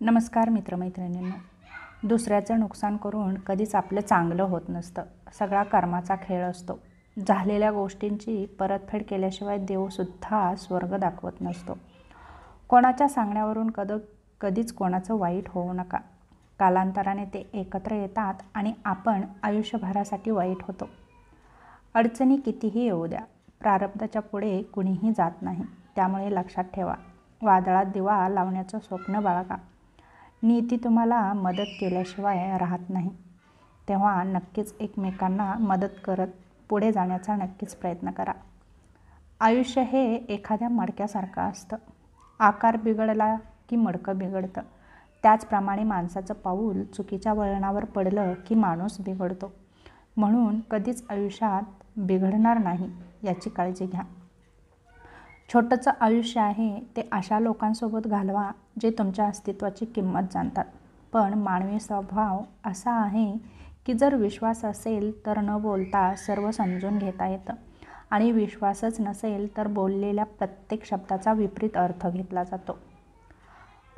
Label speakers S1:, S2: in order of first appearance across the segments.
S1: नमस्कार मित्रमैत्रिणींनो. दुसऱ्याचं नुकसान करून कधीच आपलं चांगलं होत नसतं. सगळा कर्माचा खेळ असतो. झालेल्या गोष्टींची परतफेड केल्याशिवाय देवसुद्धा स्वर्ग दाखवत नसतो. कोणाच्या सांगण्यावरून कधीच कोणाचं वाईट होऊ नका. कालांतराने ते एकत्र येतात आणि आपण आयुष्यभरासाठी वाईट होतो. अडचणी कितीही येऊ द्या, प्रारब्धाच्या पुढे कुणीही जात नाही. त्यामुळे लक्षात ठेवा, वादळात दिवा लावण्याचं स्वप्न बाळगा. नीती तुम्हाला मदत केल्याशिवाय राहत नाही. तेव्हा नक्कीच एकमेकांना मदत करत पुढे जाण्याचा नक्कीच प्रयत्न करा. आयुष्य हे एखाद्या मडक्यासारखं असतं. आकार बिघडला की मडकं बिघडतं. त्याचप्रमाणे माणसाचं पाऊल चुकीच्या वळणावर पडलं की माणूस बिघडतो. म्हणून कधीच आयुष्यात बिघडणार नाही याची काळजी घ्या. छोटंसं आयुष्य आहे ते अशा लोकांसोबत घालवा जे तुमच्या अस्तित्वाची किंमत जाणतात. पण मानवी स्वभाव असा आहे की जर विश्वास असेल तर न बोलता सर्व समजून घेता येतं आणि विश्वासच नसेल तर बोललेल्या प्रत्येक शब्दाचा विपरीत अर्थ घेतला जातो.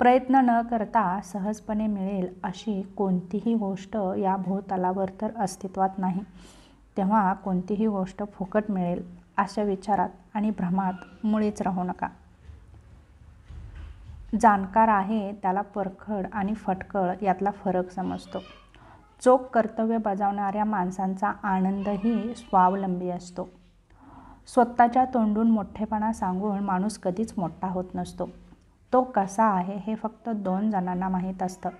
S1: प्रयत्न न करता सहजपणे मिळेल अशी कोणतीही गोष्ट या भूतलावर तर अस्तित्वात नाही. तेव्हा कोणतीही गोष्ट फुकट मिळेल अशा विचारात आणि भ्रमात मुळीच राहू नका. जाणकार आहे त्याला परखड आणि फटकळ यातला फरक समजतो. चोख कर्तव्य बजावणाऱ्या माणसांचा आनंदही स्वावलंबी असतो. स्वतःच्या तोंडून मोठेपणा सांगून माणूस कधीच मोठा होत नसतो. तो कसा आहे हे फक्त 2 जणांना माहीत असतं.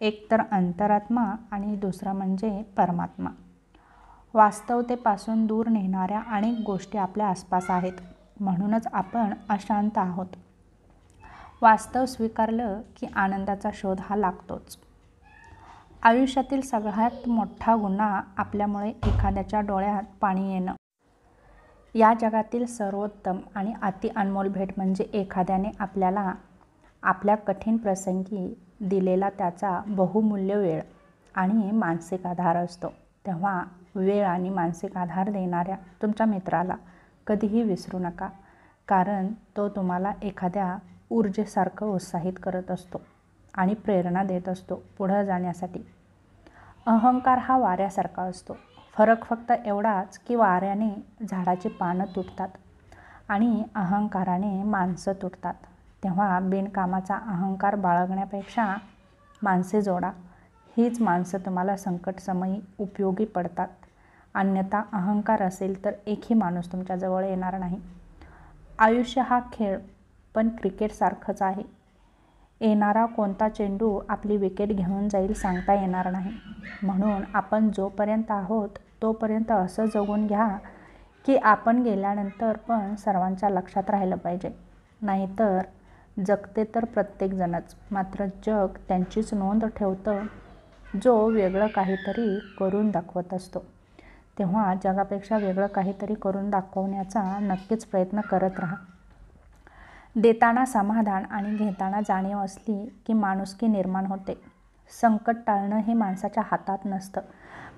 S1: एक तर अंतरात्मा आणि दुसरं म्हणजे परमात्मा. वास्तवतेपासून दूर नेणाऱ्या अनेक गोष्टी आपल्या आसपास आहेत. म्हणूनच आपण अशांत आहोत. वास्तव स्वीकारलं की आनंदाचा शोध हा लागतोच. आयुष्यातील सगळ्यात मोठा गुन्हा आपल्यामुळे एखाद्याच्या डोळ्यात पाणी येणं. या जगातील सर्वोत्तम आणि अति अनमोल भेट म्हणजे एखाद्याने आपल्याला आपल्या कठीण प्रसंगी दिलेला त्याचा बहुमूल्य वेळ आणि मानसिक आधार असतो. तेव्हा वेळ आणि मानसिक आधार देणाऱ्या तुमच्या मित्राला कधीही विसरू नका. कारण तो तुम्हाला एखाद्या ऊर्जेसारखं उत्साहित करत असतो आणि प्रेरणा देत असतो पुढं जाण्यासाठी. अहंकार हा वाऱ्यासारखा असतो. फरक फक्त एवढाच की वाऱ्याने झाडाची पानं तुटतात आणि अहंकाराने माणसं तुटतात. तेव्हा बिनकामाचा अहंकार बाळगण्यापेक्षा माणसे जोडा. हीच माणसं तुम्हाला संकटसमयी उपयोगी पडतात. अन्यथा अहंकार असेल तर एकही माणूस तुमच्याजवळ येणार नाही. आयुष्य हा खेळ पण क्रिकेटसारखंच आहे. येणारा कोणता चेंडू आपली विकेट घेऊन जाईल सांगता येणार नाही. म्हणून आपण जोपर्यंत आहोत तोपर्यंत असं जगून घ्या की आपण गेल्यानंतर पण सर्वांच्या लक्षात राहिलं पाहिजे. नाहीतर जगते तर प्रत्येकजणच, मात्र जग त्यांचीच नोंद ठेवतं जो वेगळं काहीतरी करून दाखवत असतो. तेव्हा जगापेक्षा वेगळं काहीतरी करून दाखवण्याचा नक्कीच प्रयत्न करत राहा. देताना समाधान आणि घेताना जाणीव असली की माणुसकी निर्माण होते. संकट टाळणं हे माणसाच्या हातात नसतं,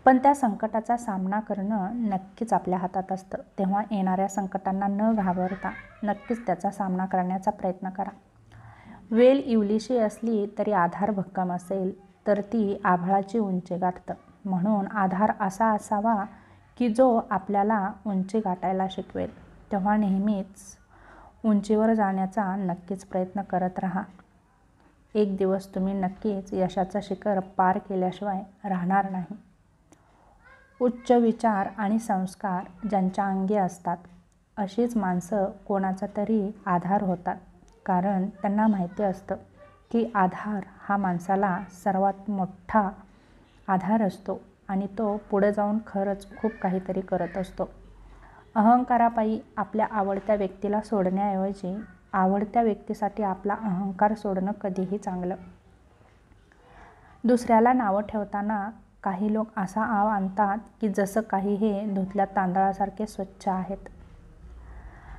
S1: पण त्या संकटाचा सामना करणं नक्कीच आपल्या हातात असतं. तेव्हा येणाऱ्या संकटांना न घाबरता नक्कीच त्याचा सामना करण्याचा प्रयत्न करा. वेल इवलीशी असली तरी आधार भक्कम असेल तर ती आभाळाची उंची गाठतं. म्हणून आधार असा असावा की जो आपल्याला उंची गाठायला शिकवेल. तेव्हा नेहमीच उंचीवर जाण्याचा नक्कीच प्रयत्न करत राहा. एक दिवस तुम्ही नक्कीच यशाचं शिखर पार केल्याशिवाय राहणार नाही. उच्च विचार आणि संस्कार ज्यांच्या अंगी असतात अशीच माणसं कोणाचा तरी आधार होतात. कारण त्यांना माहिती असतं की आधार हा माणसाला सर्वात मोठा आधार असतो आणि तो पुढे जाऊन खरंच खूप काहीतरी करत असतो. अहंकारापायी आपल्या आवडत्या व्यक्तीला सोडण्याऐवजी आवडत्या व्यक्तीसाठी आपला अहंकार सोडणं कधीही चांगलं. दुसऱ्याला नावं ठेवताना काही लोक असा आव आणतात की जसं काही हे धुतल्या तांदळासारखे स्वच्छ आहेत.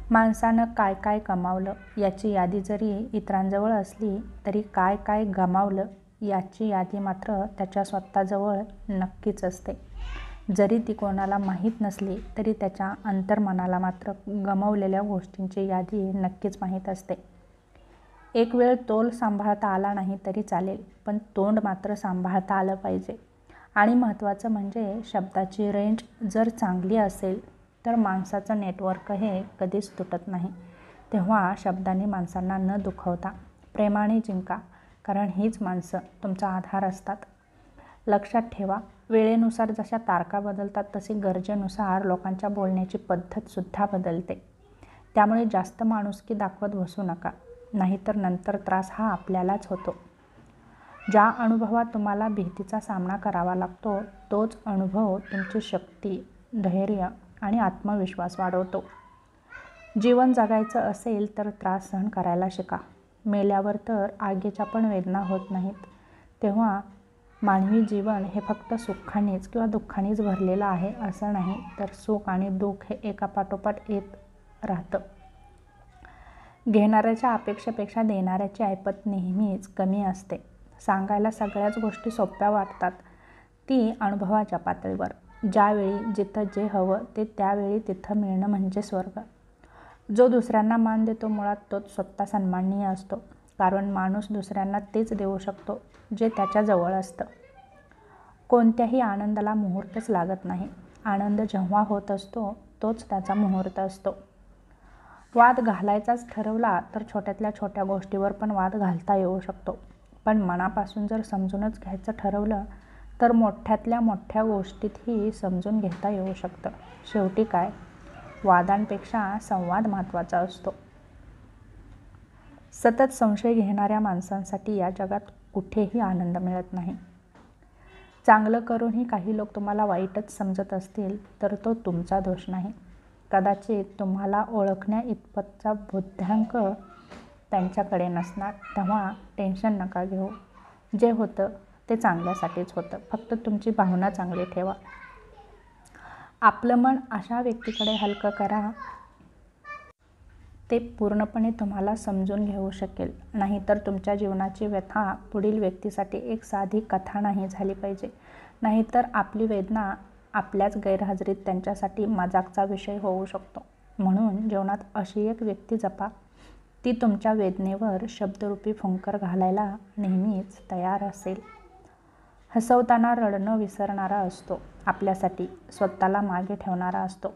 S1: माणसानं काय काय कमावलं याची यादी जरी इतरांजवळ असली तरी काय काय गमावलं याची यादी मात्र त्याच्या स्वतःजवळ नक्कीच असते. जरी ती कोणाला माहीत नसली तरी त्याच्या अंतर्मनाला मात्र गमावलेल्या गोष्टींची यादी नक्कीच माहीत असते. एक वेळ तोल सांभाळता आला नाही तरी चालेल, पण तोंड मात्र सांभाळता आलं पाहिजे. आणि महत्त्वाचं म्हणजे शब्दाची रेंज जर चांगली असेल तर माणसाचं नेटवर्क हे कधीच तुटत नाही. तेव्हा शब्दांनी माणसांना न दुखवता प्रेमाने जिंका, कारण हीच माणसं तुमचा आधार असतात. लक्षात ठेवा, वेळेनुसार जशा तारखा बदलतात तशी गरजेनुसार लोकांच्या बोलण्याची पद्धतसुद्धा बदलते. त्यामुळे जास्त माणुसकी दाखवत बसू नका, नाहीतर नंतर त्रास हा आपल्यालाच होतो. ज्या अनुभवात तुम्हाला भीतीचा सामना करावा लागतो तोच अनुभव तुमची शक्ती, धैर्य आणि आत्मविश्वास वाढवतो. जीवन जगायचं असेल तर त्रास सहन करायला शिका. मेल्यावर तर आगीच्या पण वेदना होत नाहीत. तेव्हा मानवी जीवन हे फक्त सुखानेच किंवा दुःखानेच भरलेलं आहे असं नाही, तर सुख आणि दुःख हे एकापाठोपाठ येत राहतं. घेणाऱ्याच्या अपेक्षेपेक्षा देणाऱ्याची ऐपत नेहमीच कमी असते. सांगायला सगळ्याच गोष्टी सोप्या वाटतात, ती अनुभवाच्या पातळीवर. ज्यावेळी जिथं जे हवं ते त्यावेळी तिथं मिळणं म्हणजे स्वर्ग. जो दुसऱ्यांना मान देतो मुळात तोच स्वतः सन्माननीय असतो, कारण माणूस दुसऱ्यांना तेच देऊ शकतो जे त्याच्या जवळ असतं. कोणत्याही आनंदाला मुहूर्तच लागत नाही. आनंद जेव्हा होत असतो तोच त्याचा मुहूर्त असतो. वाद घालायचाच ठरवला तर छोट्यातल्या छोट्या गोष्टीवर पण वाद घालता येऊ शकतो, पण मनापासून जर समजूनच घ्यायचं ठरवलं तर मोठ्यातल्या मोठ्या गोष्टीतही समजून घेता येऊ शकतं. शेवटी काय, वादांपेक्षा संवाद महत्त्वाचा असतो. सतत संशय घेणाऱ्या माणसांसाठी या जगात कुठेही आनंद मिळत नाही. चांगलं करूनही काही लोक तुम्हाला वाईटच समजत असतील तर तो तुमचा दोष नाही. कदाचित तुम्हाला ओळखण्या इतपतचा बुद्ध्यांक त्यांच्याकडे नसणार. तेव्हा टेन्शन नका घेऊ. जे होतं ते चांगल्यासाठीच होतं. फक्त तुमची भावना चांगली ठेवा. आपलं मन अशा व्यक्तीकडे हलकं करा ते पूर्णपणे तुम्हाला समजून घेऊ शकेल. नाहीतर तुमच्या जीवनाची व्यथा पुढील व्यक्तीसाठी एक साधी कथा नाही झाली पाहिजे. नाहीतर आपली वेदना आपल्याच गैरहजेरीत त्यांच्यासाठी मजाकचा विषय होऊ शकतो. म्हणून जीवनात अशी एक व्यक्ती जपा, ती तुमच्या वेदनेवर शब्दरूपी फुंकर घालायला नेहमीच तयार असेल. हसवताना रडणं विसरणारा असतो. आपल्यासाठी स्वतःला मागे ठेवणारा असतो.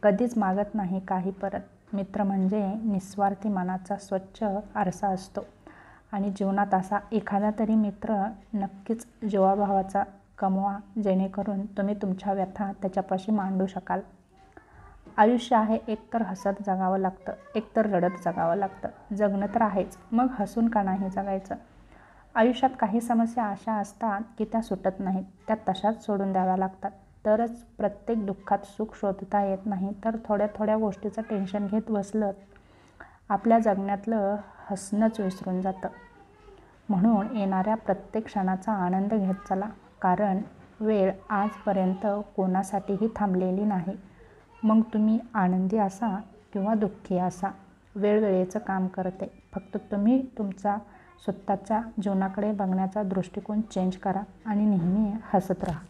S1: कधीच मागत नाही काही परत. मित्र म्हणजे निस्वार्थी मनाचा स्वच्छ आरसा असतो. आणि जीवनात असा एखादा तरी मित्र नक्कीच जीवाभावाचा कमवा, जेणेकरून तुम्ही तुमच्या व्यथा त्याच्यापाशी मांडू शकाल. आयुष्य आहे, एकतर हसत जगावं लागतं, एकतर रडत जगावं लागतं. जगणं तर आहेच, मग हसून का नाही जगायचं. आयुष्यात काही समस्या अशा असतात की त्या सुटत नाहीत, त्या तशाच सोडून द्याव्या लागतात. तरच प्रत्येक दुःखात सुख शोधता येत नाही. तर थोड्या थोड्या गोष्टीचं टेन्शन घेत बसलं आपल्या जगण्यातलं हसणंच विसरून जातं. म्हणून येणाऱ्या प्रत्येक क्षणाचा आनंद घेत चला, कारण वेळ आजपर्यंत कोणासाठीही थांबलेली नाही. मग तुम्ही आनंदी असा किंवा दुःखी असा, वेळ वेळेचं काम करते. फक्त तुम्ही तुमचा स्वतःच्या जीवनाकडे बघण्याचा दृष्टिकोन चेंज करा आणि नेहमी हसत राहा.